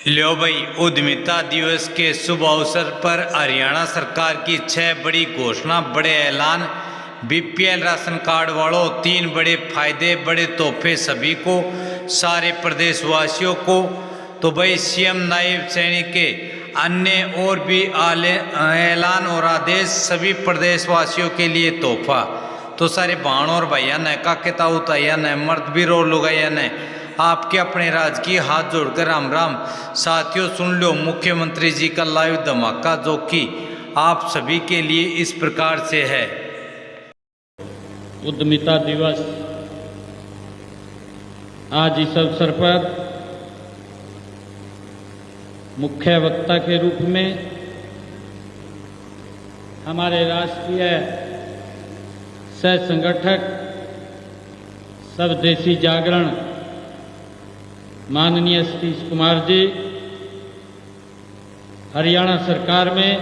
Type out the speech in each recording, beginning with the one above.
लो भाई, उद्यमिता दिवस के शुभ अवसर पर हरियाणा सरकार की 6 बड़ी घोषणा, बड़े ऐलान। बीपीएल राशन कार्ड वालों 3 बड़े फायदे, बड़े तोहफे सभी को, सारे प्रदेशवासियों को। तो भाई सीएम नायब सैनिक के अन्य और भी ऐलान और आदेश सभी प्रदेशवासियों के लिए तोहफा। तो सारे भाण और भैया ने काके ताऊ तैया ने मर्द भी रो लुगाया ने आपके अपने राजकीय हाथ जोड़कर राम राम। साथियों सुन लो मुख्यमंत्री जी का लाइव धमाका, जो कि आप सभी के लिए इस प्रकार से है। उद्यमिता दिवस, आज इस अवसर पर मुख्य वक्ता के रूप में हमारे राष्ट्रीय सह संगठक स्वदेशी जागरण माननीय सतीश कुमार जी, हरियाणा सरकार में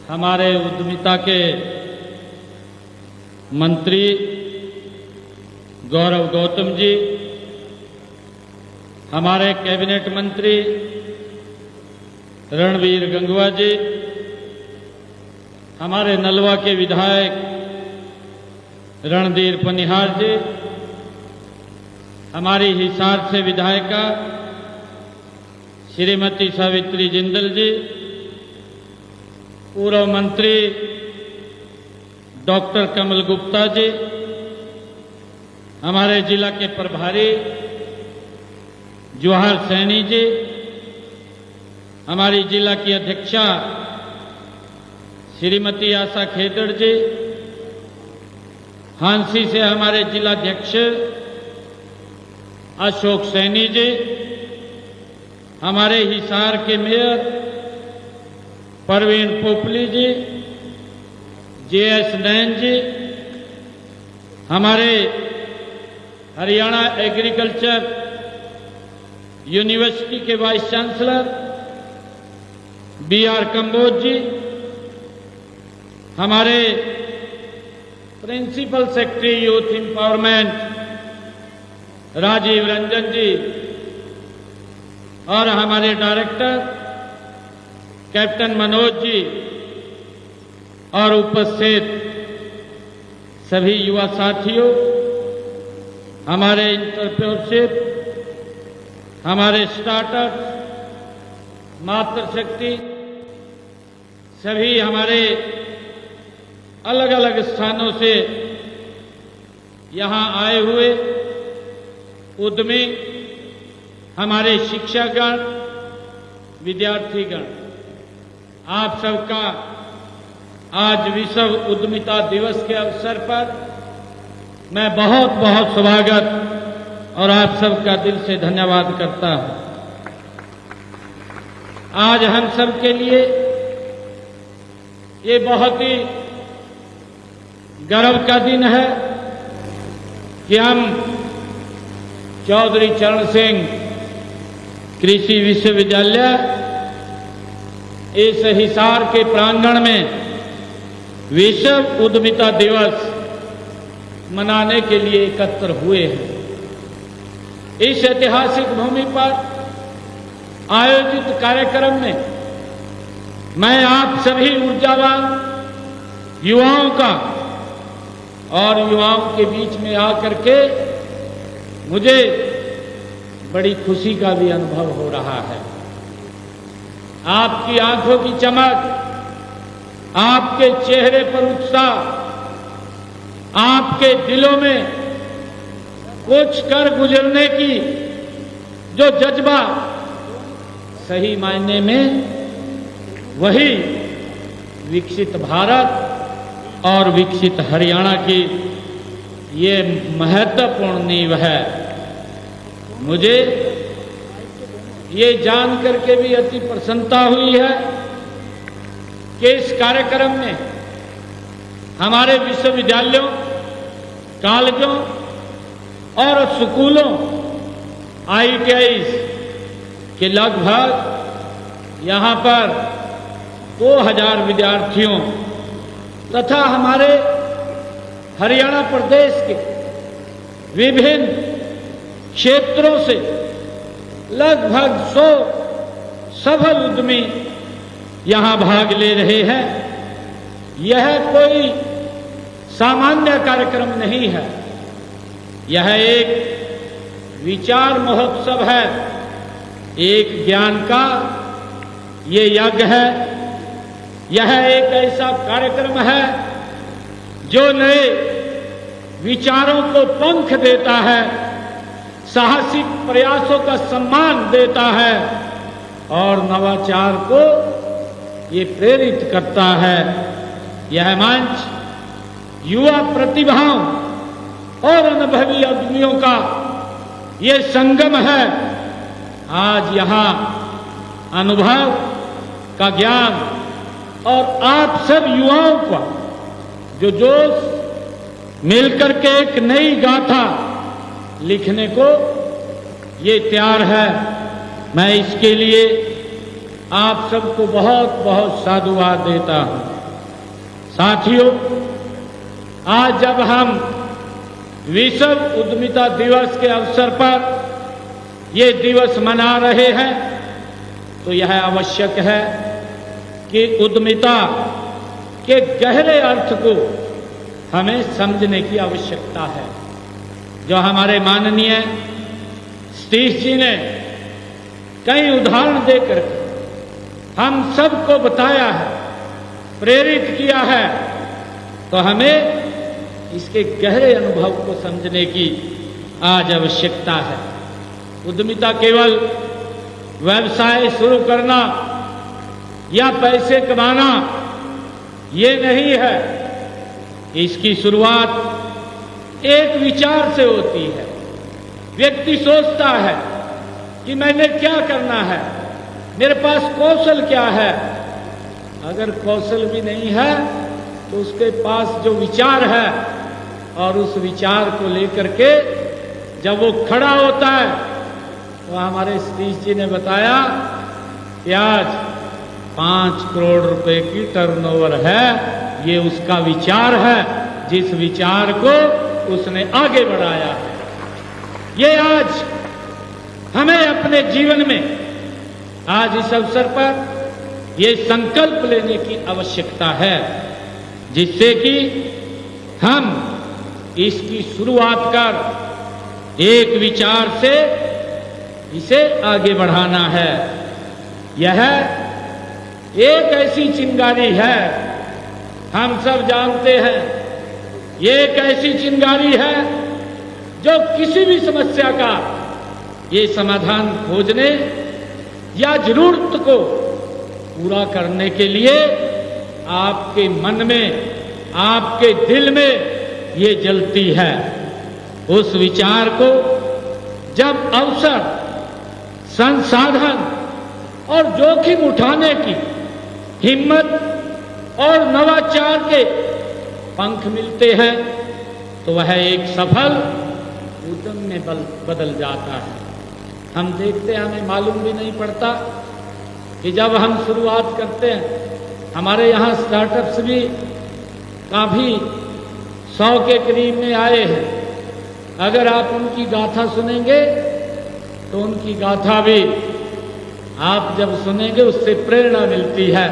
हमारे उद्यमिता के मंत्री गौरव गौतम जी, हमारे कैबिनेट मंत्री रणवीर गंगवा जी, हमारे नलवा के विधायक रणधीर पनिहार जी, हमारी हिसार से विधायिका श्रीमती सावित्री जिंदल जी, पूर्व मंत्री डॉक्टर कमल गुप्ता जी, हमारे जिला के प्रभारी जवाहर सैनी जी, हमारी जिला की अध्यक्षा श्रीमती आशा खेदड़ जी, हांसी से हमारे जिलाध्यक्ष अशोक सैनी जी, हमारे हिसार के मेयर परवीन पोपली जी, जेएस नैन जी, हमारे हरियाणा एग्रीकल्चर यूनिवर्सिटी के vice chancellor BR Kamboj ji, हमारे principal secretary youth empowerment Rajeev Ranjan ji और हमारे डायरेक्टर कैप्टन मनोज जी और उपस्थित सभी युवा साथियों, हमारे एंटरप्रेन्योरशिप, हमारे स्टार्टअप, मातृशक्ति, सभी हमारे अलग अलग स्थानों से यहाँ आए हुए उद्यमी, हमारे शिक्षागण, विद्यार्थीगण, आप सबका आज विश्व उद्यमिता दिवस के अवसर पर मैं बहुत बहुत स्वागत और आप सबका दिल से धन्यवाद करता हूं। आज हम सब के लिए ये बहुत ही गर्व का दिन है कि हम चौधरी चरण सिंह कृषि विश्वविद्यालय इस हिसार के प्रांगण में विश्व उद्यमिता दिवस मनाने के लिए एकत्र हुए हैं। इस ऐतिहासिक भूमि पर आयोजित कार्यक्रम में मैं आप सभी ऊर्जावान युवाओं का और युवाओं के बीच में आकर के मुझे बड़ी खुशी का भी अनुभव हो रहा है। आपकी आंखों की चमक, आपके चेहरे पर उत्साह, आपके दिलों में कुछ कर गुजरने की जो जज्बा, सही मायने में वही विकसित भारत और विकसित हरियाणा की ये महत्वपूर्ण नींव है। मुझे ये जान करके भी अति प्रसन्नता हुई है कि इस कार्यक्रम में हमारे विश्वविद्यालयों, कॉलेजों और स्कूलों, आईटीआई के लगभग यहाँ पर 2000 विद्यार्थियों तथा हमारे हरियाणा प्रदेश के विभिन्न क्षेत्रों से लगभग 100 सफल उद्यमी यहां भाग ले रहे हैं। यह कोई सामान्य कार्यक्रम नहीं है, यह एक विचार महोत्सव है, एक ज्ञान का ये यज्ञ है। यह एक ऐसा कार्यक्रम है जो नए विचारों को पंख देता है, साहसिक प्रयासों का सम्मान देता है और नवाचार को ये प्रेरित करता है। यह मंच युवा प्रतिभाओं और अनुभवी उद्यमियों का ये संगम है। आज यहां अनुभव का ज्ञान और आप सब युवाओं का जो जोश मिलकर के एक नई गाथा लिखने को ये तैयार है। मैं इसके लिए आप सबको बहुत बहुत साधुवाद देता हूं। साथियों, आज जब हम विश्व उद्यमिता दिवस के अवसर पर ये दिवस मना रहे हैं तो यह आवश्यक है कि उद्यमिता के गहरे अर्थ को हमें समझने की आवश्यकता है। जो हमारे माननीय सतीश जी ने कई उदाहरण देकर हम सबको बताया है, प्रेरित किया है, तो हमें इसके गहरे अनुभव को समझने की आज आवश्यकता है। उद्यमिता केवल व्यवसाय शुरू करना या पैसे कमाना ये नहीं है। इसकी शुरुआत एक विचार से होती है। व्यक्ति सोचता है कि मैंने क्या करना है, मेरे पास कौशल क्या है। अगर कौशल भी नहीं है तो उसके पास जो विचार है और उस विचार को लेकर के जब वो खड़ा होता है तो हमारे सतीश जी ने बताया कि आज 5 करोड़ रुपए की टर्नओवर है। ये उसका विचार है, जिस विचार को उसने आगे बढ़ाया है। ये आज हमें अपने जीवन में आज इस अवसर पर ये संकल्प लेने की आवश्यकता है, जिससे कि हम इसकी शुरुआत कर एक विचार से इसे आगे बढ़ाना है। यह एक ऐसी चिंगारी है, हम सब जानते हैं, ये एक ऐसी चिंगारी है जो किसी भी समस्या का ये समाधान खोजने या जरूरत को पूरा करने के लिए आपके मन में, आपके दिल में ये जलती है। उस विचार को जब अवसर, संसाधन और जोखिम उठाने की हिम्मत और नवाचार के पंख मिलते हैं तो वह एक सफल उद्यम में बदल जाता है। हम देखते हैं, हमें मालूम भी नहीं पड़ता कि जब हम शुरुआत करते हैं, हमारे यहाँ स्टार्टअप्स भी काफ़ी 100 के करीब में आए हैं। अगर आप उनकी गाथा सुनेंगे तो उनकी गाथा भी आप जब सुनेंगे उससे प्रेरणा मिलती है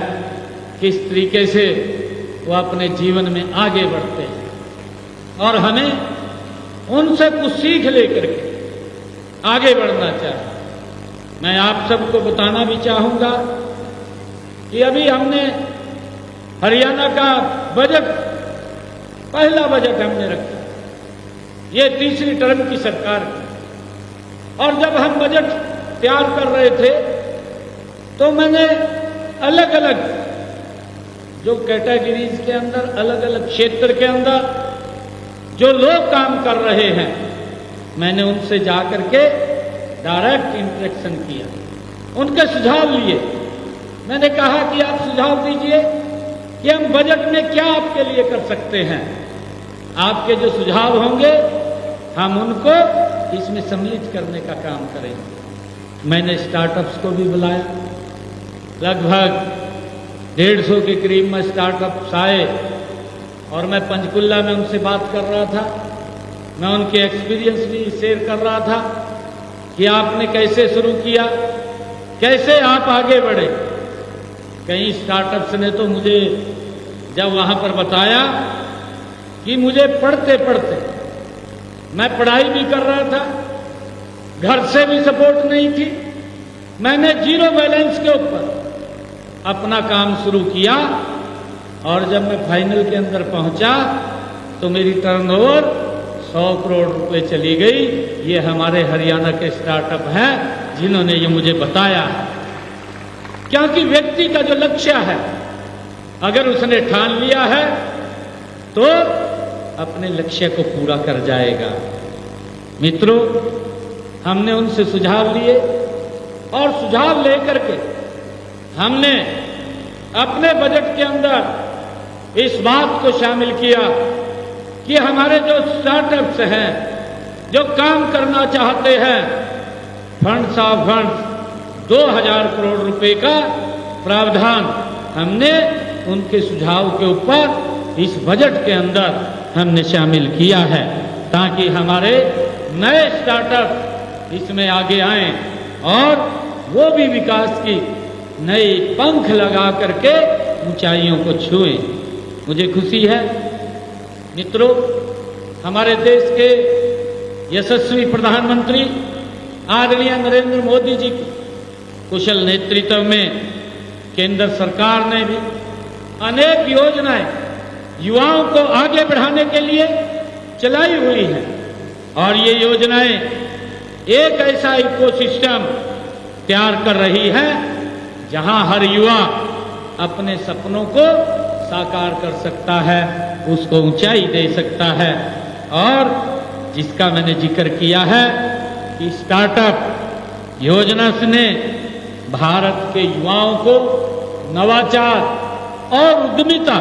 किस तरीके से वो अपने जीवन में आगे बढ़ते हैं। और हमें उनसे कुछ सीख लेकर के आगे बढ़ना चाहिए। मैं आप सबको बताना भी चाहूँगा कि अभी हमने हरियाणा का बजट, पहला बजट हमने रखा, ये तीसरी टर्म की सरकार की। और जब हम बजट तैयार कर रहे थे तो मैंने अलग अलग जो कैटेगरीज के अंदर, अलग अलग क्षेत्र के अंदर जो लोग काम कर रहे हैं, मैंने उनसे जाकर के डायरेक्ट इंटरेक्शन किया, उनके सुझाव लिए। मैंने कहा कि आप सुझाव दीजिए कि हम बजट में क्या आपके लिए कर सकते हैं। आपके जो सुझाव होंगे हम उनको इसमें सम्मिलित करने का काम करेंगे। मैंने स्टार्टअप्स को भी बुलाया, लगभग 150 के करीब में स्टार्टअप्स आए और मैं पंचकुला में उनसे बात कर रहा था, मैं उनके एक्सपीरियंस भी शेयर कर रहा था। कि आपने कैसे शुरू किया, कैसे आप आगे बढ़े। कई स्टार्टअप्स ने तो मुझे जब वहां पर बताया कि मुझे पढ़ते पढ़ते, मैं पढ़ाई भी कर रहा था, घर से भी सपोर्ट नहीं थी, मैंने जीरो बैलेंस के ऊपर अपना काम शुरू किया और जब मैं फाइनल के अंदर पहुंचा तो मेरी टर्नओवर 100 करोड़ रुपए चली गई। ये हमारे हरियाणा के स्टार्टअप हैं जिन्होंने ये मुझे बताया है। क्योंकि व्यक्ति का जो लक्ष्य है, अगर उसने ठान लिया है तो अपने लक्ष्य को पूरा कर जाएगा। मित्रों, हमने उनसे सुझाव लिए और सुझाव लेकर के हमने अपने बजट के अंदर इस बात को शामिल किया कि हमारे जो स्टार्टअप्स हैं, जो काम करना चाहते हैं, फंड्स ऑफ फंड्स 2000 करोड़ रुपए का प्रावधान हमने उनके सुझाव के ऊपर इस बजट के अंदर हमने शामिल किया है, ताकि हमारे नए स्टार्टअप इसमें आगे आएं और वो भी विकास की नए पंख लगा करके ऊंचाइयों को छुएं। मुझे खुशी है मित्रों, हमारे देश के यशस्वी प्रधानमंत्री आदरणीय नरेंद्र मोदी जी के कुशल नेतृत्व में केंद्र सरकार ने भी अनेक योजनाएं युवाओं को आगे बढ़ाने के लिए चलाई हुई हैं और ये योजनाएं एक ऐसा इकोसिस्टम तैयार कर रही है जहां हर युवा अपने सपनों को साकार कर सकता है, उसको ऊंचाई दे सकता है। और जिसका मैंने जिक्र किया है कि स्टार्टअप योजना ने भारत के युवाओं को नवाचार और उद्यमिता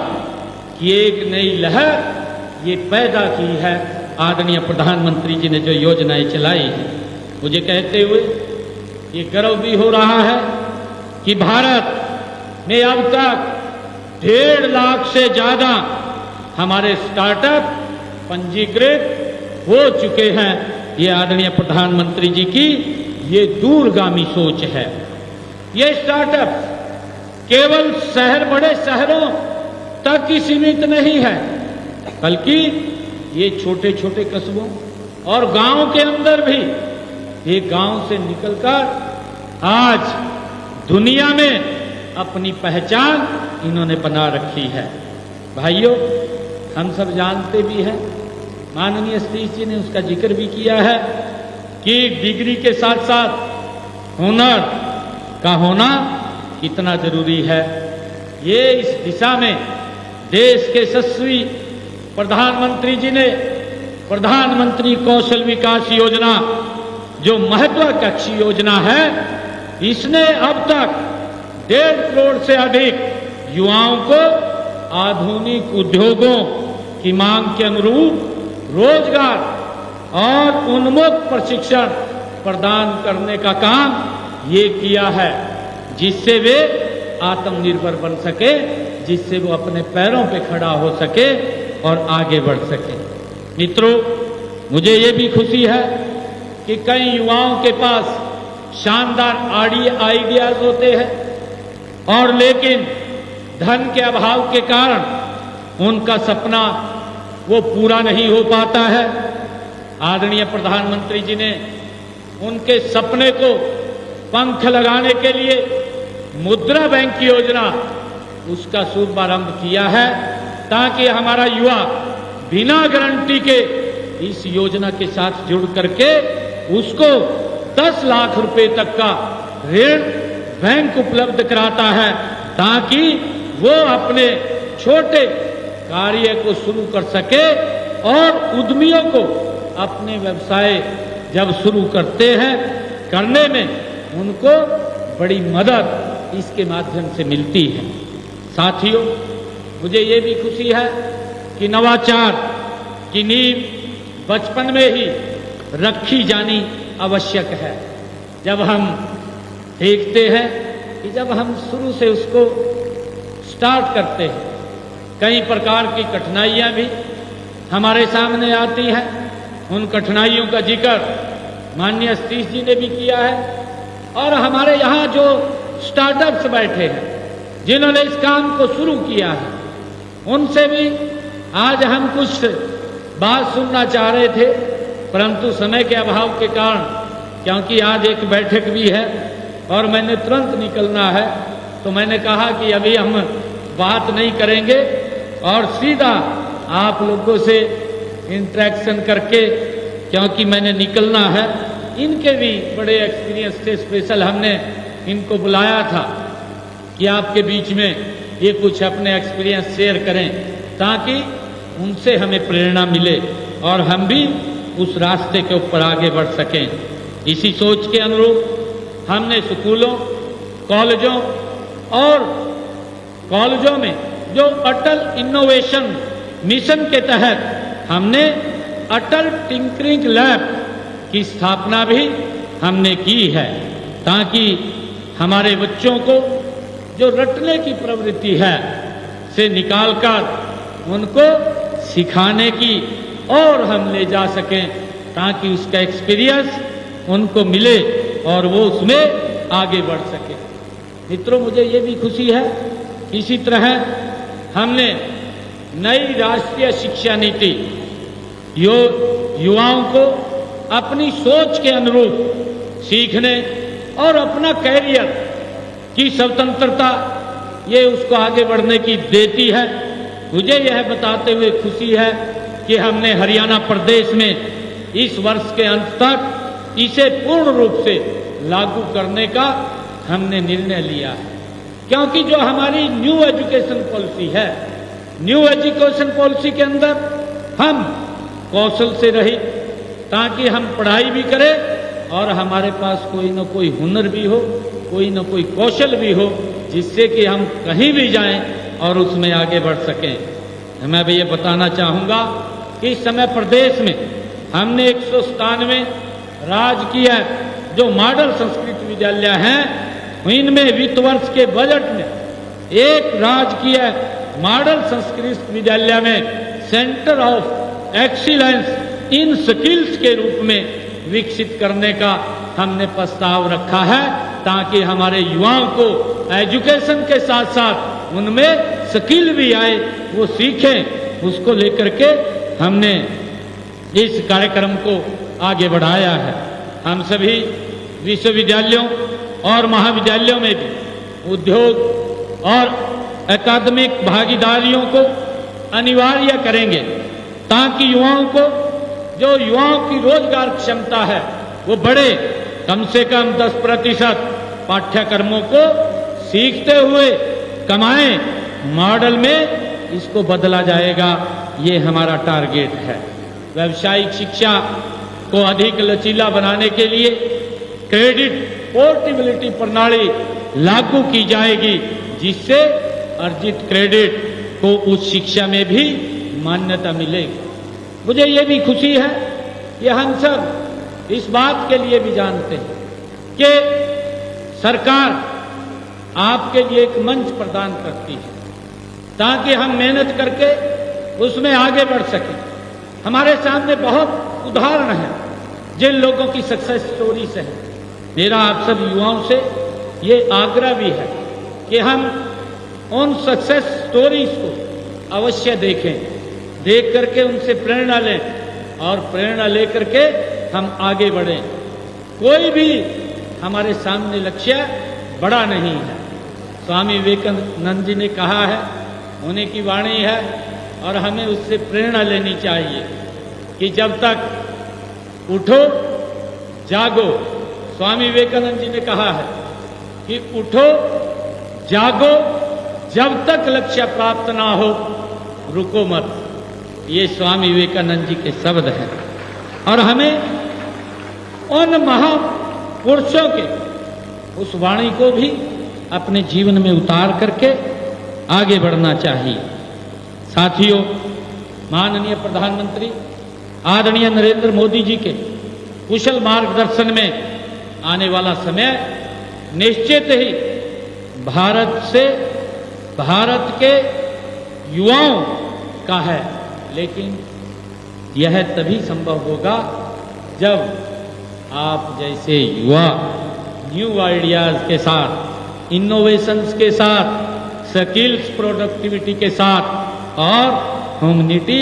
की एक नई लहर ये पैदा की है। आदरणीय प्रधानमंत्री जी ने जो योजनाएं चलाई हैं, मुझे कहते हुए ये गर्व भी हो रहा है कि भारत में अब तक 1.5 लाख से ज्यादा हमारे स्टार्टअप पंजीकृत हो चुके हैं। ये आदरणीय प्रधानमंत्री जी की ये दूरगामी सोच है। ये स्टार्टअप केवल बड़े शहरों तक ही सीमित नहीं है, बल्कि ये छोटे छोटे कस्बों और गांव के अंदर भी, ये गांव से निकलकर आज दुनिया में अपनी पहचान इन्होंने बना रखी है। भाइयों, हम सब जानते भी हैं, माननीय सतीश जी ने उसका जिक्र भी किया है कि डिग्री के साथ साथ हुनर का होना कितना जरूरी है। ये इस दिशा में देश के यशस्वी प्रधानमंत्री जी ने प्रधानमंत्री कौशल विकास योजना, जो महत्वाकांक्षी योजना है, इसने अब तक 1.5 करोड़ से अधिक युवाओं को आधुनिक उद्योगों की मांग के अनुरूप रोजगार और उन्मुख प्रशिक्षण प्रदान करने का काम ये किया है, जिससे वे आत्मनिर्भर बन सके, जिससे वो अपने पैरों पे खड़ा हो सके और आगे बढ़ सके। मित्रों, मुझे ये भी खुशी है कि कई युवाओं के पास शानदार आइडियाज होते हैं और लेकिन धन के अभाव के कारण उनका सपना वो पूरा नहीं हो पाता है। आदरणीय प्रधानमंत्री जी ने उनके सपने को पंख लगाने के लिए मुद्रा बैंक की योजना, उसका शुभारंभ किया है, ताकि हमारा युवा बिना गारंटी के इस योजना के साथ जुड़ करके उसको 10 लाख रुपए तक का ऋण बैंक उपलब्ध कराता है, ताकि वो अपने छोटे कार्य को शुरू कर सके और उद्यमियों को अपने व्यवसाय जब शुरू करते हैं, करने में उनको बड़ी मदद इसके माध्यम से मिलती है। साथियों, मुझे ये भी खुशी है कि नवाचार की नींव बचपन में ही रखी जानी आवश्यक है। जब हम देखते हैं कि जब हम शुरू से उसको स्टार्ट करते हैं, कई प्रकार की कठिनाइयां भी हमारे सामने आती हैं। उन कठिनाइयों का जिक्र माननीय सतीश जी ने भी किया है, और हमारे यहाँ जो स्टार्टअप्स बैठे हैं जिन्होंने इस काम को शुरू किया है, उनसे भी आज हम कुछ बात सुनना चाह रहे थे, परंतु समय के अभाव के कारण, क्योंकि आज एक बैठक भी है और मैंने तुरंत निकलना है, तो मैंने कहा कि अभी हम बात नहीं करेंगे और सीधा आप लोगों से इंटरेक्शन करके, क्योंकि मैंने निकलना है। इनके भी बड़े एक्सपीरियंस थे, स्पेशल हमने इनको बुलाया था कि आपके बीच में ये कुछ अपने एक्सपीरियंस शेयर करें, ताकि उनसे हमें प्रेरणा मिले और हम भी उस रास्ते के ऊपर आगे बढ़ सकें। इसी सोच के अनुरूप हमने स्कूलों, कॉलेजों और कॉलेजों में जो अटल इनोवेशन मिशन के तहत हमने अटल टिंकरिंग लैब की स्थापना भी हमने की है, ताकि हमारे बच्चों को जो रटने की प्रवृत्ति है से निकालकर उनको सिखाने की और हम ले जा सकें, ताकि उसका एक्सपीरियंस उनको मिले और वो उसमें आगे बढ़ सके। मित्रों, मुझे ये भी खुशी है, इसी तरह हमने नई राष्ट्रीय शिक्षा नीति युवाओं को अपनी सोच के अनुरूप सीखने और अपना कैरियर की स्वतंत्रता ये उसको आगे बढ़ने की देती है। मुझे यह बताते हुए खुशी है कि हमने हरियाणा प्रदेश में इस वर्ष के अंत तक इसे पूर्ण रूप से लागू करने का हमने निर्णय लिया है, क्योंकि जो हमारी न्यू एजुकेशन पॉलिसी है, न्यू एजुकेशन पॉलिसी के अंदर हम कौशल से रहित, ताकि हम पढ़ाई भी करें और हमारे पास कोई न कोई हुनर भी हो, कोई न कोई कौशल भी हो, जिससे कि हम कहीं भी जाएं और उसमें आगे बढ़ सकें। मैं भी ये बताना चाहूँगा कि इस समय प्रदेश में हमने 197 राजकीय जो मॉडल संस्कृत विद्यालय हैं, इनमें वित्त वर्ष के बजट में एक राजकीय मॉडल संस्कृत विद्यालय में centre of excellence in skills के रूप में विकसित करने का हमने प्रस्ताव रखा है, ताकि हमारे युवाओं को एजुकेशन के साथ साथ उनमें स्किल भी आए, वो सीखें। उसको लेकर के हमने इस कार्यक्रम को आगे बढ़ाया है। हम सभी विश्वविद्यालयों और महाविद्यालयों में भी उद्योग और अकादमिक भागीदारियों को अनिवार्य करेंगे, ताकि युवाओं को, जो युवाओं की रोजगार क्षमता है वो बढ़े। कम से कम 10% पाठ्यक्रमों को सीखते हुए कमाएं, मॉडल में इसको बदला जाएगा, ये हमारा टारगेट है। व्यावसायिक शिक्षा को अधिक लचीला बनाने के लिए क्रेडिट पोर्टेबिलिटी प्रणाली लागू की जाएगी, जिससे अर्जित क्रेडिट को उच्च शिक्षा में भी मान्यता मिलेगी। मुझे ये भी खुशी है कि हम सब इस बात के लिए भी जानते हैं कि सरकार आपके लिए एक मंच प्रदान करती है, ताकि हम मेहनत करके उसमें आगे बढ़ सकें। हमारे सामने बहुत उदाहरण हैं जिन लोगों की सक्सेस स्टोरीज है। मेरा आप सब युवाओं से ये आग्रह भी है कि हम उन सक्सेस स्टोरीज को अवश्य देखें, देख करके उनसे प्रेरणा लें और प्रेरणा लेकर के हम आगे बढ़ें। कोई भी हमारे सामने लक्ष्य बड़ा नहीं है। स्वामी विवेकानंद जी ने कहा है, उन्हीं की वाणी है, और हमें उससे प्रेरणा लेनी चाहिए कि जब तक उठो जागो। स्वामी विवेकानंद जी ने कहा है कि उठो जागो, जब तक लक्ष्य प्राप्त ना हो रुको मत। ये स्वामी विवेकानंद जी के शब्द हैं, और हमें उन महापुरुषों के उस वाणी को भी अपने जीवन में उतार करके आगे बढ़ना चाहिए। साथियों, माननीय प्रधानमंत्री आदरणीय नरेंद्र मोदी जी के कुशल मार्गदर्शन में आने वाला समय निश्चित ही भारत के युवाओं का है, लेकिन यह तभी संभव होगा जब आप जैसे युवा न्यू आइडियाज़ के साथ, इनोवेशंस के साथ, स्किल्स प्रोडक्टिविटी के साथ और ह्यूमनिटी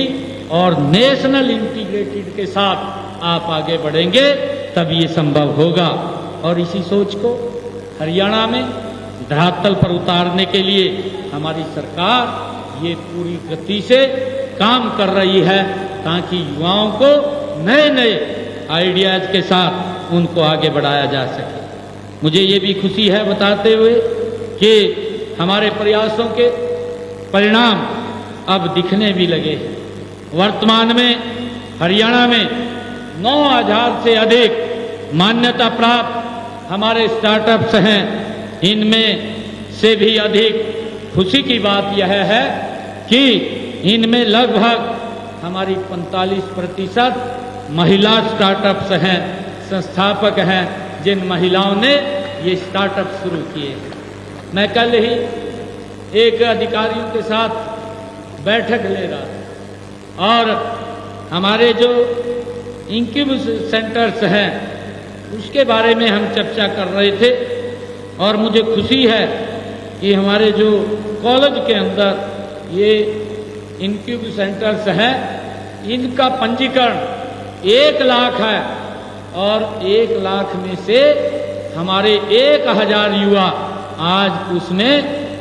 और नेशनल इंटीग्रेटेड के साथ आप आगे बढ़ेंगे तब ये संभव होगा। और इसी सोच को हरियाणा में धरातल पर उतारने के लिए हमारी सरकार ये पूरी गति से काम कर रही है ताकि युवाओं को नए नए आइडियाज़ के साथ उनको आगे बढ़ाया जा सके। मुझे ये भी खुशी है बताते हुए कि हमारे प्रयासों के परिणाम अब दिखने भी लगे हैं। वर्तमान में हरियाणा में 9,000 से अधिक मान्यता प्राप्त हमारे स्टार्टअप्स हैं। इनमें से भी अधिक खुशी की बात यह है कि इनमें लगभग हमारी 45% महिला स्टार्टअप्स हैं, संस्थापक हैं, जिन महिलाओं ने ये स्टार्टअप शुरू किए। मैं कल ही एक अधिकारियों के साथ बैठक ले रहा था और हमारे जो इंक्यूबेशन सेंटर्स हैं उसके बारे में हम चर्चा कर रहे थे और मुझे खुशी है कि हमारे जो कॉलेज के अंदर ये इंक्यूबेशन सेंटर्स हैं इनका पंजीकरण 1 लाख है और 1 लाख में से हमारे 1,000 युवा आज उसमें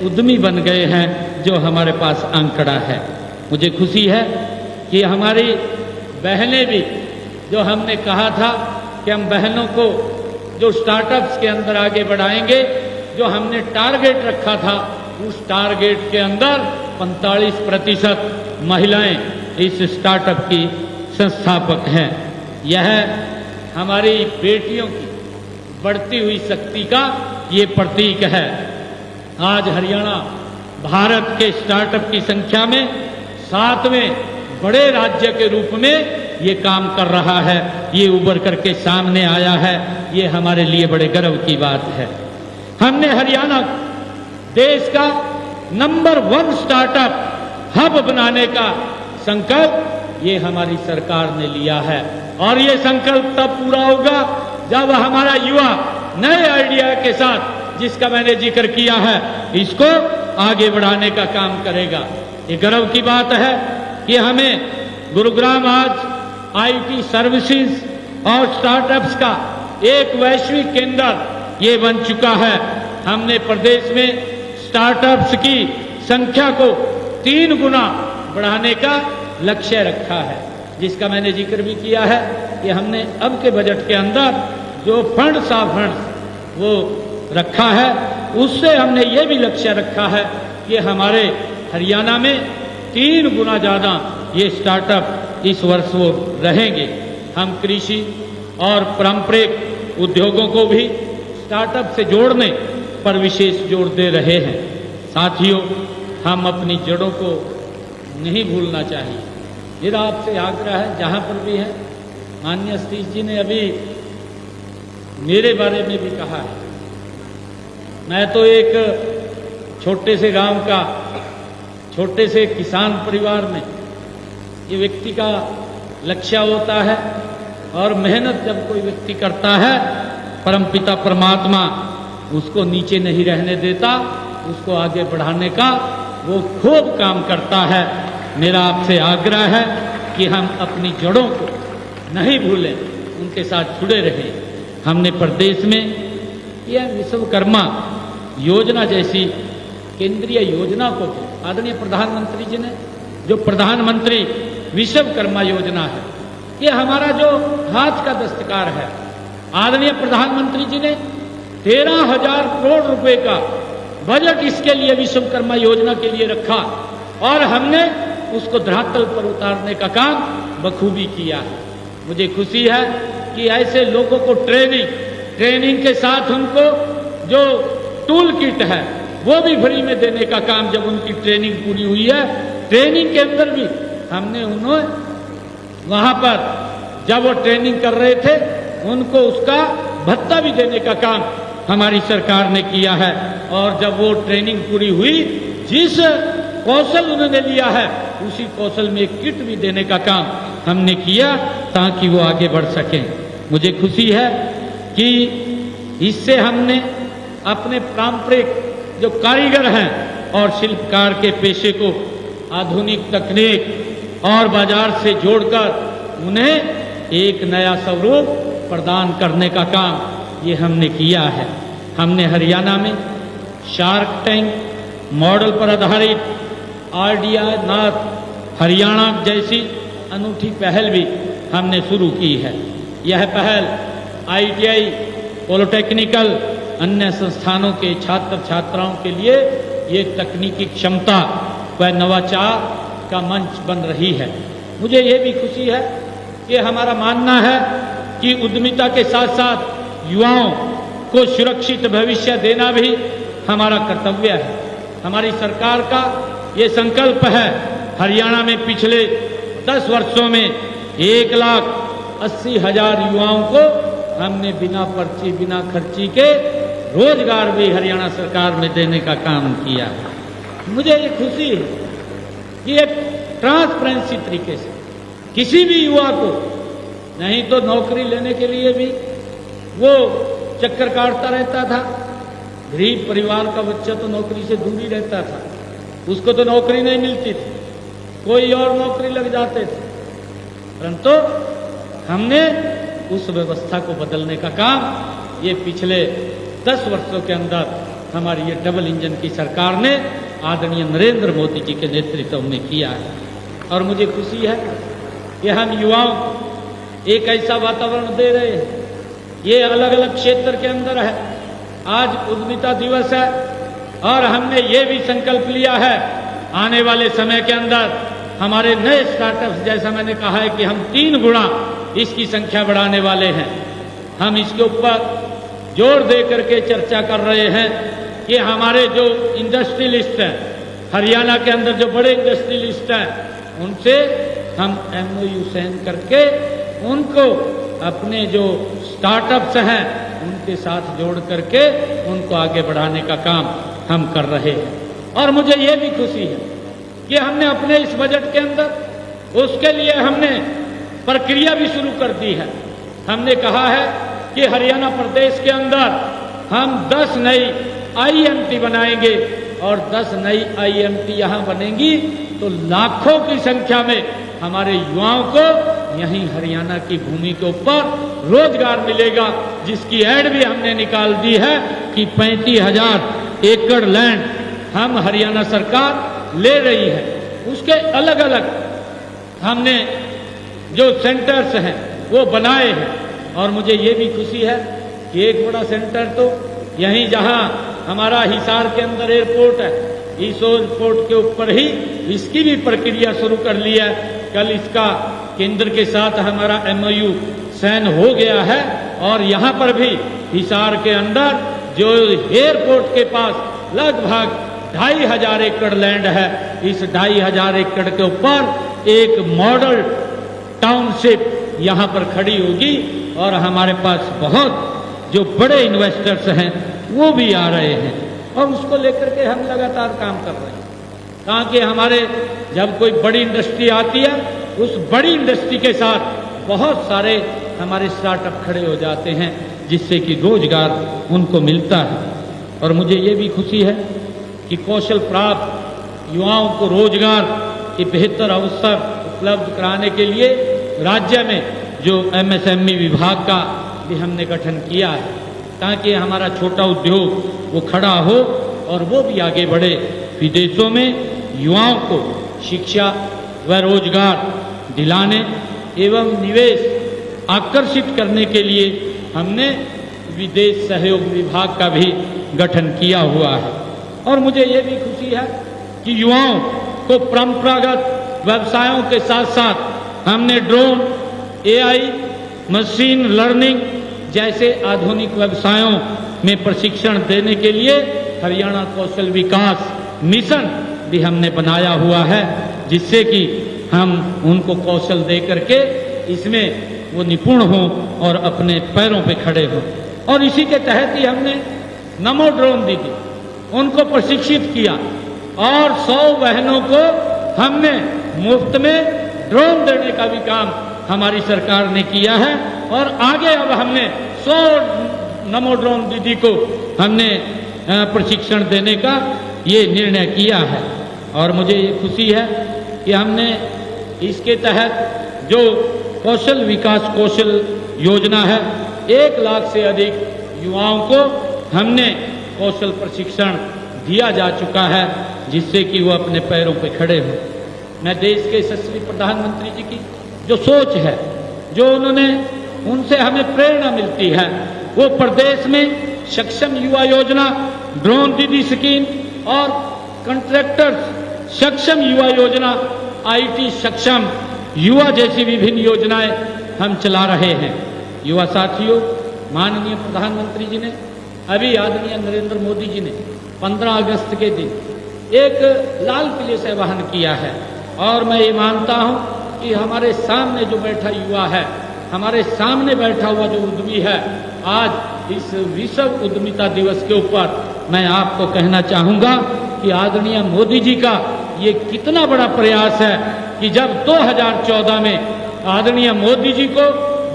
उद्यमी बन गए हैं, जो हमारे पास आंकड़ा है। मुझे खुशी है कि हमारी बहनें भी, जो हमने कहा था कि हम बहनों को जो स्टार्टअप्स के अंदर आगे बढ़ाएंगे, जो हमने टारगेट रखा था उस टारगेट के अंदर 45% महिलाएं इस स्टार्टअप की संस्थापक हैं। यह हमारी बेटियों की बढ़ती हुई शक्ति का ये प्रतीक है। आज हरियाणा भारत के स्टार्टअप की संख्या में 7वें बड़े राज्य के रूप में ये काम कर रहा है, ये उभर करके सामने आया है। ये हमारे लिए बड़े गर्व की बात है। हमने हरियाणा देश का नंबर 1 स्टार्टअप हब बनाने का संकल्प ये हमारी सरकार ने लिया है और ये संकल्प तब पूरा होगा जब हमारा युवा नए आइडिया के साथ, जिसका मैंने जिक्र किया है, इसको आगे बढ़ाने का काम करेगा। ये गर्व की बात है कि हमें गुरुग्राम आज आईटी सर्विसेज और स्टार्टअप्स का एक वैश्विक केंद्र ये बन चुका है। हमने प्रदेश में स्टार्टअप्स की संख्या को 3 गुना बढ़ाने का लक्ष्य रखा है, जिसका मैंने जिक्र भी किया है कि हमने अब के बजट के अंदर जो फंड्स वो रखा है, उससे हमने ये भी लक्ष्य रखा है कि हमारे हरियाणा में 3 गुना ज़्यादा ये स्टार्टअप इस वर्ष वो रहेंगे। हम कृषि और पारंपरिक उद्योगों को भी स्टार्टअप से जोड़ने पर विशेष जोर दे रहे हैं। साथियों, हम अपनी जड़ों को नहीं भूलना चाहिए। मेरा आपसे आग्रह है, जहाँ पर भी है, माननीय सतीश जी ने अभी मेरे बारे में भी कहा है। मैं तो एक छोटे से गांव का, छोटे से किसान परिवार में ये व्यक्ति का लक्ष्य होता है और मेहनत जब कोई व्यक्ति करता है, परमपिता परमात्मा उसको नीचे नहीं रहने देता, उसको आगे बढ़ाने का वो खूब काम करता है। मेरा आपसे आग्रह है कि हम अपनी जड़ों को नहीं भूलें, उनके साथ जुड़े रहें। हमने प्रदेश में यह विश्वकर्मा योजना जैसी केंद्रीय योजना को भी, आदरणीय प्रधानमंत्री जी ने जो प्रधानमंत्री विश्वकर्मा योजना है, ये हमारा जो हाथ का दस्तकार है, आदरणीय प्रधानमंत्री जी ने 13,000 करोड़ रुपए का बजट इसके लिए विश्वकर्मा योजना के लिए रखा और हमने उसको धरातल पर उतारने का काम बखूबी किया है। मुझे खुशी है कि ऐसे लोगों को ट्रेनिंग के साथ उनको जो टूल किट है वो भी फ्री में देने का काम, जब उनकी ट्रेनिंग पूरी हुई है, ट्रेनिंग के अंदर भी हमने उन्हें वहाँ पर जब वो ट्रेनिंग कर रहे थे उनको उसका भत्ता भी देने का काम हमारी सरकार ने किया है। और जब वो ट्रेनिंग पूरी हुई, जिस कौशल उन्होंने लिया है उसी कौशल में एक किट भी देने का काम हमने किया ताकि वो आगे बढ़ सकें। मुझे खुशी है कि इससे हमने अपने पारंपरिक जो कारीगर हैं और शिल्पकार के पेशे को आधुनिक तकनीक और बाजार से जोड़कर उन्हें एक नया स्वरूप प्रदान करने का काम ये हमने किया है। हमने हरियाणा में शार्क टैंक मॉडल पर आधारित आरडीआई नॉर्थ हरियाणा जैसी अनूठी पहल भी हमने शुरू की है। यह पहल आईटीआई, पॉलिटेक्निकल, अन्य संस्थानों के छात्र छात्राओं के लिए ये तकनीकी क्षमता व नवाचार का मंच बन रही है। मुझे ये भी खुशी है कि हमारा मानना है कि उद्यमिता के साथ साथ युवाओं को सुरक्षित भविष्य देना भी हमारा कर्तव्य है। हमारी सरकार का ये संकल्प है, हरियाणा में पिछले 10 वर्षों में 1,80,000 युवाओं को हमने बिना पर्ची बिना खर्ची के रोजगार भी हरियाणा सरकार में देने का काम किया है। मुझे ये खुशी है कि ये ट्रांसपेरेंसी तरीके से किसी भी युवा को, नहीं तो नौकरी लेने के लिए भी वो चक्कर काटता रहता था। गरीब परिवार का बच्चा तो नौकरी से दूर ही रहता था, उसको तो नौकरी नहीं मिलती थी, कोई और नौकरी लग जाते थे। परंतु हमने उस व्यवस्था को बदलने का काम ये पिछले 10 वर्षों के अंदर हमारी ये डबल इंजन की सरकार ने आदरणीय नरेंद्र मोदी जी के नेतृत्व में किया है। और मुझे खुशी है कि हम युवाओं को एक ऐसा वातावरण दे रहे हैं, ये अलग अलग क्षेत्र के अंदर है। आज उद्यमिता दिवस है और हमने ये भी संकल्प लिया है आने वाले समय के अंदर हमारे नए स्टार्टअप्स, जैसा मैंने कहा है कि हम 3 गुना इसकी संख्या बढ़ाने वाले हैं। हम इसके ऊपर जोर दे करके चर्चा कर रहे हैं कि हमारे जो इंडस्ट्रियलिस्ट हैं, हरियाणा के अंदर जो बड़े इंडस्ट्रियलिस्ट हैं, उनसे हम MOU साइन करके उनको अपने जो स्टार्टअप्स हैं उनके साथ जोड़ करके उनको आगे बढ़ाने का काम हम कर रहे हैं। और मुझे ये भी खुशी है कि हमने अपने इस बजट के अंदर उसके लिए हमने प्रक्रिया भी शुरू कर दी है। हमने कहा है कि हरियाणा प्रदेश के अंदर हम 10 नई IMT बनाएंगे और 10 नई IMT यहाँ बनेंगी तो लाखों की संख्या में हमारे युवाओं को यहीं हरियाणा की भूमि के ऊपर रोजगार मिलेगा, जिसकी ऐड भी हमने निकाल दी है कि 35,000 एकड़ लैंड हम हरियाणा सरकार ले रही है। उसके अलग अलग हमने जो सेंटर्स हैं वो बनाए हैं। और मुझे ये भी खुशी है कि एक बड़ा सेंटर तो यहीं जहां हमारा हिसार के अंदर एयरपोर्ट है, इस एयरपोर्ट के ऊपर ही इसकी भी प्रक्रिया शुरू कर ली है। कल इसका केंद्र के साथ हमारा MOU साइन हो गया है और यहाँ पर भी हिसार के अंदर जो एयरपोर्ट के पास लगभग 2,500 एकड़ लैंड है, इस 2,500 एकड़ के ऊपर एक मॉडल टाउनशिप यहाँ पर खड़ी होगी और हमारे पास बहुत जो बड़े इन्वेस्टर्स हैं वो भी आ रहे हैं और उसको लेकर के हम लगातार काम कर रहे हैं। ताकि हमारे जब कोई बड़ी इंडस्ट्री आती है, उस बड़ी इंडस्ट्री के साथ बहुत सारे हमारे स्टार्टअप खड़े हो जाते हैं, जिससे कि रोजगार उनको मिलता है। और मुझे ये भी खुशी है कि कौशल प्राप्त युवाओं को रोजगार के बेहतर अवसर उपलब्ध कराने के लिए राज्य में जो MSME विभाग का भी हमने गठन किया है, ताकि हमारा छोटा उद्योग वो खड़ा हो और वो भी आगे बढ़े। विदेशों में युवाओं को शिक्षा व रोजगार दिलाने एवं निवेश आकर्षित करने के लिए हमने विदेश सहयोग विभाग का भी गठन किया हुआ है। और मुझे ये भी खुशी है कि युवाओं को परंपरागत व्यवसायों के साथ साथ हमने ड्रोन, AI, मशीन लर्निंग जैसे आधुनिक व्यवसायों में प्रशिक्षण देने के लिए हरियाणा कौशल विकास मिशन भी हमने बनाया हुआ है, जिससे कि हम उनको कौशल दे करके इसमें वो निपुण हों और अपने पैरों पे खड़े हों। और इसी के तहत ही हमने नमो ड्रोन दीदी उनको प्रशिक्षित किया और 100 बहनों को हमने मुफ्त में ड्रोन देने का भी काम हमारी सरकार ने किया है। और आगे अब हमने 100 नमो ड्रोन दीदी को हमने प्रशिक्षण देने का ये निर्णय किया है। और मुझे ये खुशी है कि हमने इसके तहत जो कौशल विकास कौशल योजना है, 1 लाख से अधिक युवाओं को हमने कौशल प्रशिक्षण दिया जा चुका है, जिससे कि वो अपने पैरों पे खड़े हों। मैं देश के यशस्वी प्रधानमंत्री जी की जो सोच है, जो उन्होंने उनसे हमें प्रेरणा मिलती है, वो प्रदेश में सक्षम युवा योजना, ड्रोन दीदी स्कीम और कॉन्ट्रैक्टर्स सक्षम युवा योजना, IT सक्षम युवा जैसी विभिन्न योजनाएं हम चला रहे हैं। युवा साथियों, माननीय प्रधानमंत्री जी ने अभी आदरणीय नरेंद्र मोदी जी ने 15 अगस्त के दिन एक लाल किले से आह्वान किया है। और मैं ये मानता हूं कि हमारे सामने जो बैठा युवा है, हमारे सामने बैठा हुआ जो उद्यमी है, आज इस विश्व उद्यमिता दिवस के ऊपर मैं आपको कहना चाहूंगा कि आदरणीय मोदी जी का ये कितना बड़ा प्रयास है कि जब 2014 में आदरणीय मोदी जी को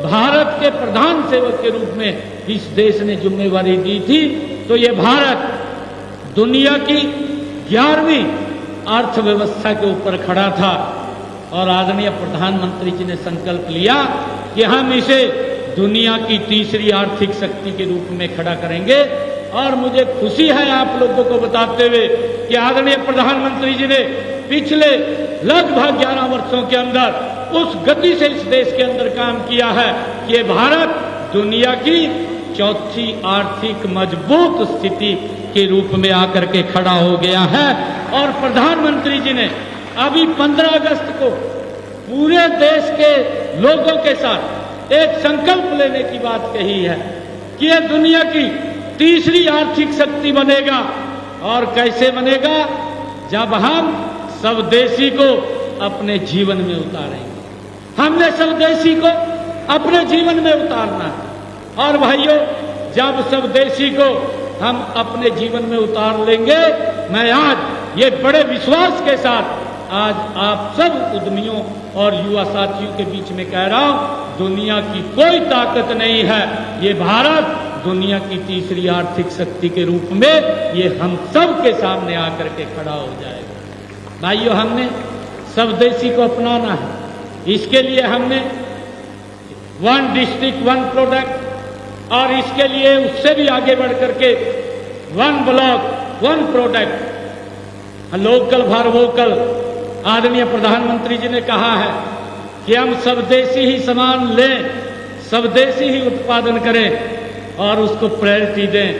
भारत के प्रधान सेवक के रूप में इस देश ने जिम्मेवारी दी थी, तो ये भारत दुनिया की 11वीं अर्थव्यवस्था के ऊपर खड़ा था। और आदरणीय प्रधानमंत्री जी ने संकल्प लिया कि हम इसे दुनिया की तीसरी आर्थिक शक्ति के रूप में खड़ा करेंगे। और मुझे खुशी है आप लोगों को बताते हुए कि आदरणीय प्रधानमंत्री जी ने पिछले लगभग 11 वर्षों के अंदर उस गति से इस देश के अंदर काम किया है कि ये भारत दुनिया की 4थी आर्थिक मजबूत स्थिति के रूप में आकर के खड़ा हो गया है। और प्रधानमंत्री जी ने अभी 15 अगस्त को पूरे देश के लोगों के साथ एक संकल्प लेने की बात कही है कि ये दुनिया की तीसरी आर्थिक शक्ति बनेगा। और कैसे बनेगा? जब हम स्वदेशी को अपने जीवन में उतारेंगे। हमने स्वदेशी को अपने जीवन में उतारना है। और भाइयों, जब स्वदेशी को हम अपने जीवन में उतार लेंगे, मैं आज ये बड़े विश्वास के साथ आज आप सब उद्यमियों और युवा साथियों के बीच में कह रहा हूं, दुनिया की कोई ताकत नहीं है, ये भारत दुनिया की तीसरी आर्थिक शक्ति के रूप में ये हम सब के सामने आकर के खड़ा हो जाएगा। भाइयों, हमने स्वदेशी को अपनाना है। इसके लिए हमने 1 डिस्ट्रिक्ट 1 प्रोडक्ट, और इसके लिए उससे भी आगे बढ़ करके 1 block 1 product, local for vocal. आदरणीय प्रधानमंत्री जी ने कहा है कि हम स्वदेशी ही सामान लें, स्वदेशी ही उत्पादन करें और उसको प्रायोरिटी दें।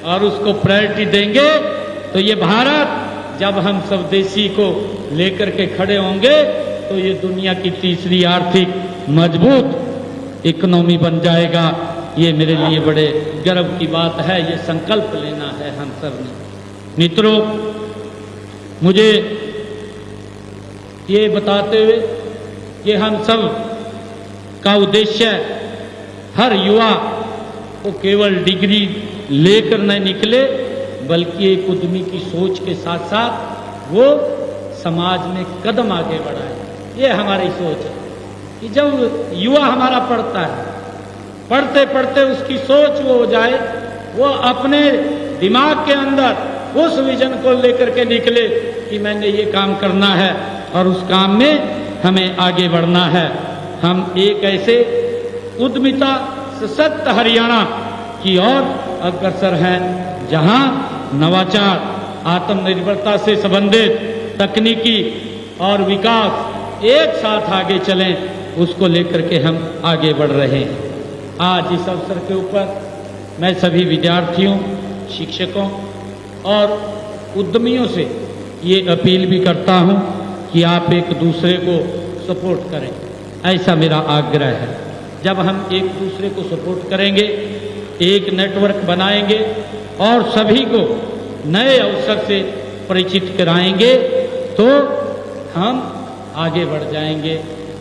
और उसको प्रायोरिटी देंगे तो ये भारत, जब हम स्वदेशी को लेकर के खड़े होंगे, तो ये दुनिया की तीसरी आर्थिक मजबूत इकोनॉमी बन जाएगा। ये मेरे लिए बड़े गर्व की बात है। ये संकल्प लेना है हम सब ने। मित्रों, मुझे ये बताते हुए कि हम सब का उद्देश्य हर युवा को केवल डिग्री लेकर न निकले, बल्कि एक उद्यमी की सोच के साथ साथ वो समाज में कदम आगे बढ़ाए। ये हमारी सोच है कि जब युवा हमारा पढ़ता है, पढ़ते पढ़ते उसकी सोच वो हो जाए, वो अपने दिमाग के अंदर उस विजन को लेकर के निकले कि मैंने ये काम करना है और उस काम में हमें आगे बढ़ना है। हम एक ऐसे उद्यमिता सशक्त हरियाणा की ओर अग्रसर हैं, जहां नवाचार, आत्मनिर्भरता से संबंधित तकनीकी और विकास एक साथ आगे चलें, उसको लेकर के हम आगे बढ़ रहे हैं। आज इस अवसर के ऊपर मैं सभी विद्यार्थियों, शिक्षकों और उद्यमियों से ये अपील भी करता हूं कि आप एक दूसरे को सपोर्ट करें, ऐसा मेरा आग्रह है। जब हम एक दूसरे को सपोर्ट करेंगे, एक नेटवर्क बनाएंगे और सभी को नए अवसर से परिचित कराएंगे, तो हम आगे बढ़ जाएंगे।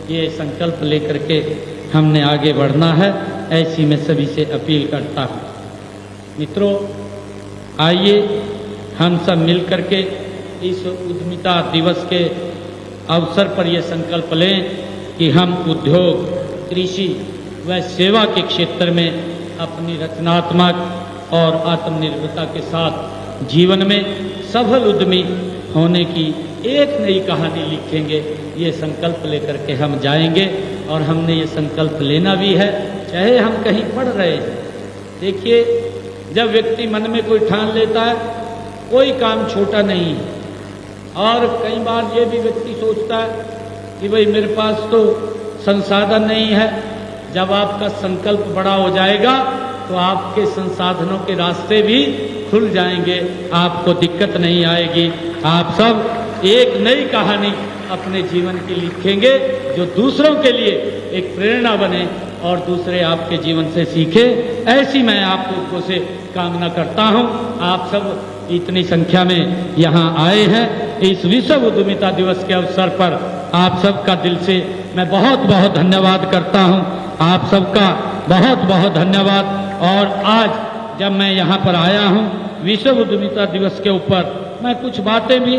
ये संकल्प लेकर के हमने आगे बढ़ना है, ऐसी मैं सभी से अपील करता हूँ। मित्रों, आइए हम सब मिल करके इस उद्यमिता दिवस के अवसर पर यह संकल्प लें कि हम उद्योग, कृषि वह सेवा के क्षेत्र में अपनी रचनात्मक और आत्मनिर्भरता के साथ जीवन में सफल उद्यमी होने की एक नई कहानी लिखेंगे। ये संकल्प लेकर के हम जाएंगे और हमने ये संकल्प लेना भी है, चाहे हम कहीं पढ़ रहे हैं। देखिए, जब व्यक्ति मन में कोई ठान लेता है, कोई काम छोटा नहीं है। और कई बार ये भी व्यक्ति सोचता है कि भाई मेरे पास तो संसाधन नहीं है। जब आपका संकल्प बड़ा हो जाएगा तो आपके संसाधनों के रास्ते भी खुल जाएंगे, आपको दिक्कत नहीं आएगी। आप सब एक नई कहानी अपने जीवन की लिखेंगे जो दूसरों के लिए एक प्रेरणा बने और दूसरे आपके जीवन से सीखे। ऐसी मैं आप लोगों से कामना करता हूं। आप सब इतनी संख्या में यहाँ आए हैं इस विश्व उद्यमिता दिवस के अवसर पर। आप सबका दिल से मैं बहुत बहुत धन्यवाद करता हूं। आप सबका बहुत बहुत धन्यवाद। और आज जब मैं यहाँ पर आया हूँ विश्व उद्यमिता दिवस के ऊपर, मैं कुछ बातें भी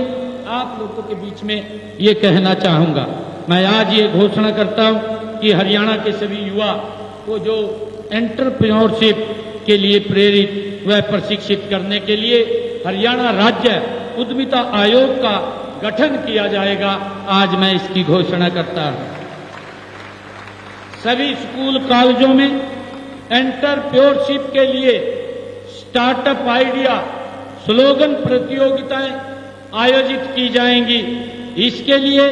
आप लोगों के बीच में ये कहना चाहूँगा। मैं आज ये घोषणा करता हूँ कि हरियाणा के सभी युवा को जो एंटरप्रेन्योरशिप के लिए प्रेरित व प्रशिक्षित करने के लिए हरियाणा राज्य उद्यमिता आयोग का गठन किया जाएगा। आज मैं इसकी घोषणा करता हूँ। सभी स्कूल कॉलेजों में एंटरप्रेन्योरशिप के लिए स्टार्टअप आइडिया स्लोगन प्रतियोगिताएं आयोजित की जाएंगी। इसके लिए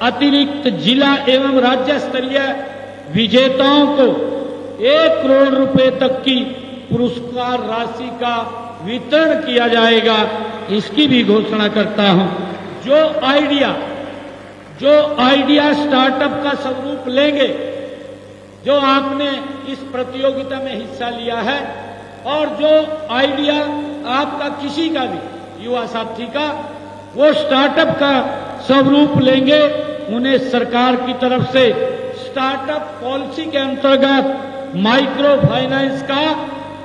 अतिरिक्त जिला एवं राज्य स्तरीय विजेताओं को 1 करोड़ रुपए तक की पुरस्कार राशि का वितरण किया जाएगा। इसकी भी घोषणा करता हूं। जो आइडिया स्टार्टअप का स्वरूप लेंगे, जो आपने इस प्रतियोगिता में हिस्सा लिया है, और जो आइडिया आपका किसी का भी युवा साथी का वो स्टार्टअप का स्वरूप लेंगे, उन्हें सरकार की तरफ से स्टार्टअप पॉलिसी के अंतर्गत माइक्रो फाइनेंस का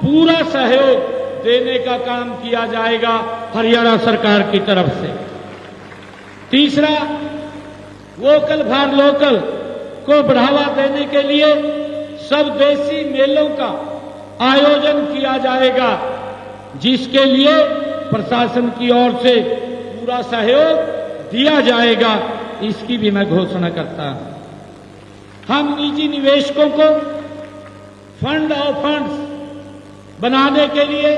पूरा सहयोग देने का काम किया जाएगा हरियाणा सरकार की तरफ से। तीसरा, वोकल फॉर लोकल को बढ़ावा देने के लिए स्वदेशी मेलों का आयोजन किया जाएगा, जिसके लिए प्रशासन की ओर से पूरा सहयोग दिया जाएगा। इसकी भी मैं घोषणा करता हूं। हम निजी निवेशकों को फंड ऑफ फंड्स बनाने के लिए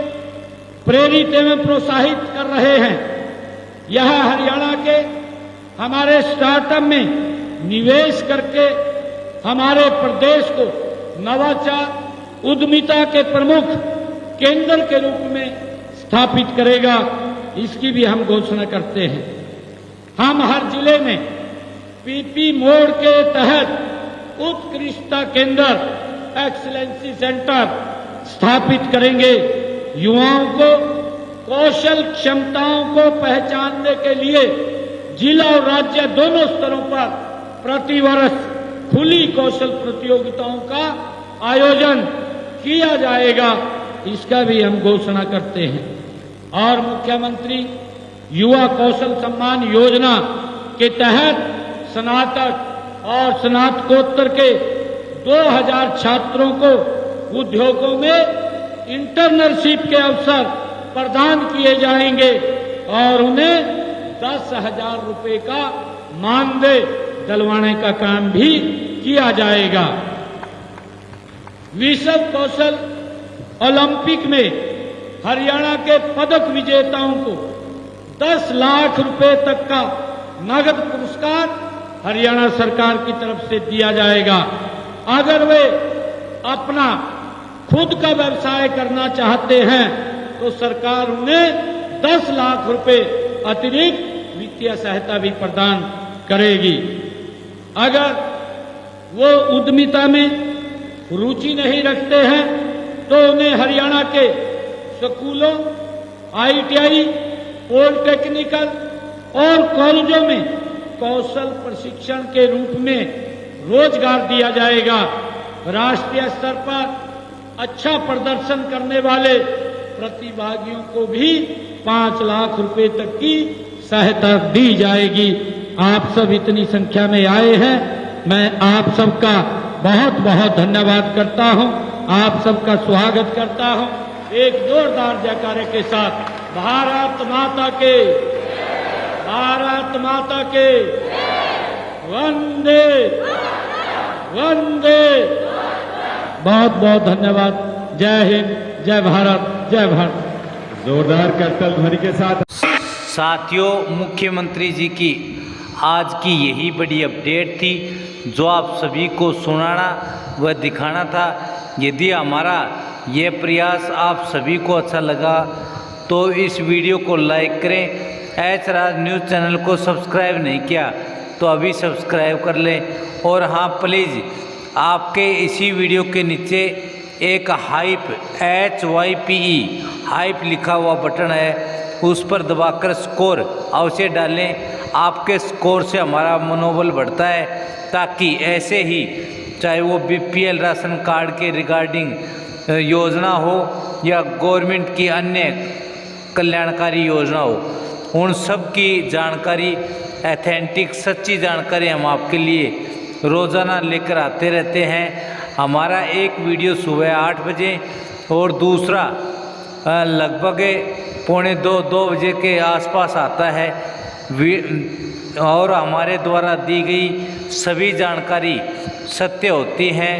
प्रेरित एवं प्रोत्साहित कर रहे हैं। यह हरियाणा के हमारे स्टार्टअप में निवेश करके हमारे प्रदेश को नवाचार उद्यमिता के प्रमुख केंद्र के रूप में स्थापित करेगा। इसकी भी हम घोषणा करते हैं। हम हर जिले में पीपी मोड के तहत उत्कृष्टता केंद्र एक्सीलेंसी सेंटर स्थापित करेंगे। युवाओं को कौशल क्षमताओं को पहचानने के लिए जिला और राज्य दोनों स्तरों पर प्रतिवर्ष खुली कौशल प्रतियोगिताओं का आयोजन किया जाएगा। इसका भी हम घोषणा करते हैं। और मुख्यमंत्री युवा कौशल सम्मान योजना के तहत स्नातक और स्नातकोत्तर के 2000 छात्रों को उद्योगों में इंटर्नशिप के अवसर प्रदान किए जाएंगे और उन्हें 10,000 रुपए का मानदेय दिलवाने का काम भी किया जाएगा। विश्व कौशल ओलंपिक में हरियाणा के पदक विजेताओं को 10 लाख रुपए तक का नगद पुरस्कार हरियाणा सरकार की तरफ से दिया जाएगा। अगर वे अपना खुद का व्यवसाय करना चाहते हैं तो सरकार उन्हें 10 लाख रुपए अतिरिक्त वित्तीय सहायता भी प्रदान करेगी। अगर वो उद्यमिता में रुचि नहीं रखते हैं तो उन्हें हरियाणा के स्कूलों, ITI, पॉलिटेक्निकल और कॉलेजों में कौशल प्रशिक्षण के रूप में रोजगार दिया जाएगा। राष्ट्रीय स्तर पर अच्छा प्रदर्शन करने वाले प्रतिभागियों को भी 5 लाख रुपए तक की सहायता दी जाएगी। आप सब इतनी संख्या में आए हैं, मैं आप सबका बहुत बहुत धन्यवाद करता हूं, आप सबका स्वागत करता हूं। एक जोरदार जयकारे के साथ भारत माता के, भारत माता के, वंदे वंदे। बहुत बहुत धन्यवाद। जय हिंद, जय भारत, जय भारत। जोरदार करतल ध्वनि के साथ साथियों, मुख्यमंत्री जी की आज की यही बड़ी अपडेट थी जो आप सभी को सुनाना व दिखाना था। यदि हमारा ये प्रयास आप सभी को अच्छा लगा तो इस वीडियो को लाइक करें। एच राज न्यूज़ चैनल को सब्सक्राइब नहीं किया तो अभी सब्सक्राइब कर लें। और हाँ, प्लीज़ आपके इसी वीडियो के नीचे एक हाइप HYPE हाइप लिखा हुआ बटन है, उस पर दबाकर स्कोर अवश्य डालें। आपके स्कोर से हमारा मनोबल बढ़ता है, ताकि ऐसे ही चाहे वो BPL राशन कार्ड के रिगार्डिंग योजना हो या गवर्नमेंट की अन्य कल्याणकारी योजना हो, उन सब की जानकारी, ऑथेंटिक सच्ची जानकारी हम आपके लिए रोज़ाना लेकर आते रहते हैं। हमारा एक वीडियो सुबह 8 बजे और दूसरा लगभग 1:45-2 बजे के आसपास आता है। और हमारे द्वारा दी गई सभी जानकारी सत्य होती हैं,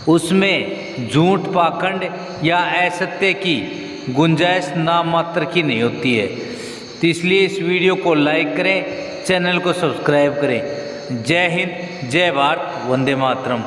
उसमें झूठ, पाखंड या असत्य की गुंजाइश नाम मात्र की नहीं होती है। तो इसलिए इस वीडियो को लाइक करें, चैनल को सब्सक्राइब करें। जय हिंद, जय भारत, वंदे मातरम।